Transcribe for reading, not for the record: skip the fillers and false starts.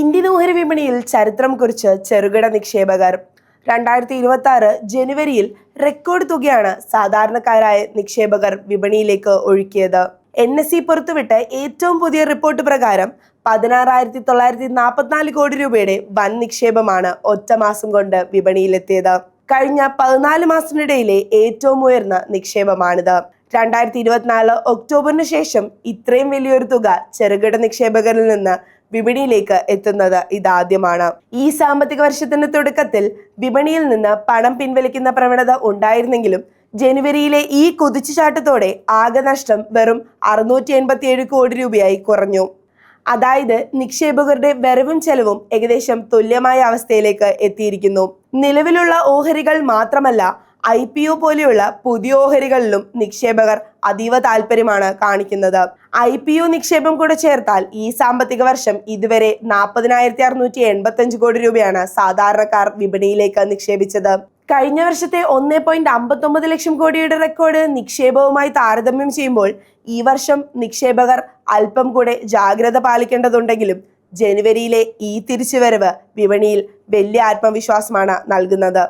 Indian ഓഹരി വിപണിയിൽ ചരിത്രം കുറിച്ച് ചെറുകിട നിക്ഷേപകർ. 2026 ജനുവരിയിൽ റെക്കോർഡ് തുകയാണ് സാധാരണക്കാരായ നിക്ഷേപകർ വിപണിയിലേക്ക് ഒഴുക്കിയത്. NSE പുറത്തുവിട്ട ഏറ്റവും പുതിയ റിപ്പോർട്ട് പ്രകാരം 16,944 കോടി രൂപയുടെ വൻ നിക്ഷേപമാണ് ഒറ്റ മാസം കൊണ്ട് വിപണിയിലെത്തിയത്. കഴിഞ്ഞ 14 മാസത്തിനിടയിലെ ഏറ്റവും ഉയർന്ന നിക്ഷേപമാണിത്. 2024 ഒക്ടോബറിന് ശേഷം ഇത്രയും വലിയൊരു തുക ചെറുകിട നിക്ഷേപകരിൽ നിന്ന് വിപണിയിലേക്ക് എത്തുന്നത് ഇതാദ്യമാണ്. ഈ സാമ്പത്തിക വർഷത്തിന്റെ തുടക്കത്തിൽ വിപണിയിൽ നിന്ന് പണം പിൻവലിക്കുന്ന പ്രവണത ഉണ്ടായിരുന്നെങ്കിലും ജനുവരിയിലെ ഈ കുതിച്ചുചാട്ടത്തോടെ ആകെ നഷ്ടം വെറും 687 കോടി രൂപയായി കുറഞ്ഞു. അതായത് നിക്ഷേപകരുടെ വരവും ചെലവും ഏകദേശം തുല്യമായ അവസ്ഥയിലേക്ക് എത്തിയിരിക്കുന്നു. നിലവിലുള്ള ഓഹരികൾ മാത്രമല്ല, IPO പോലെയുള്ള പുതിയ ഓഹരികളിലും നിക്ഷേപകർ അതീവ താല്പര്യമാണ് കാണിക്കുന്നത്. IPO നിക്ഷേപം കൂടെ ചേർത്താൽ ഈ സാമ്പത്തിക വർഷം ഇതുവരെ 40,685 കോടി രൂപയാണ് സാധാരണക്കാർ വിപണിയിലേക്ക് നിക്ഷേപിച്ചത്. കഴിഞ്ഞ വർഷത്തെ 1.59 ലക്ഷം കോടിയുടെ റെക്കോർഡ് നിക്ഷേപവുമായി താരതമ്യം ചെയ്യുമ്പോൾ ഈ വർഷം നിക്ഷേപകർ അല്പം കൂടെ ജാഗ്രത പാലിക്കേണ്ടതുണ്ടെങ്കിലും ജനുവരിയിലെ ഈ തിരിച്ചുവരവ് വിപണിയിൽ വലിയ ആത്മവിശ്വാസമാണ് നൽകുന്നത്.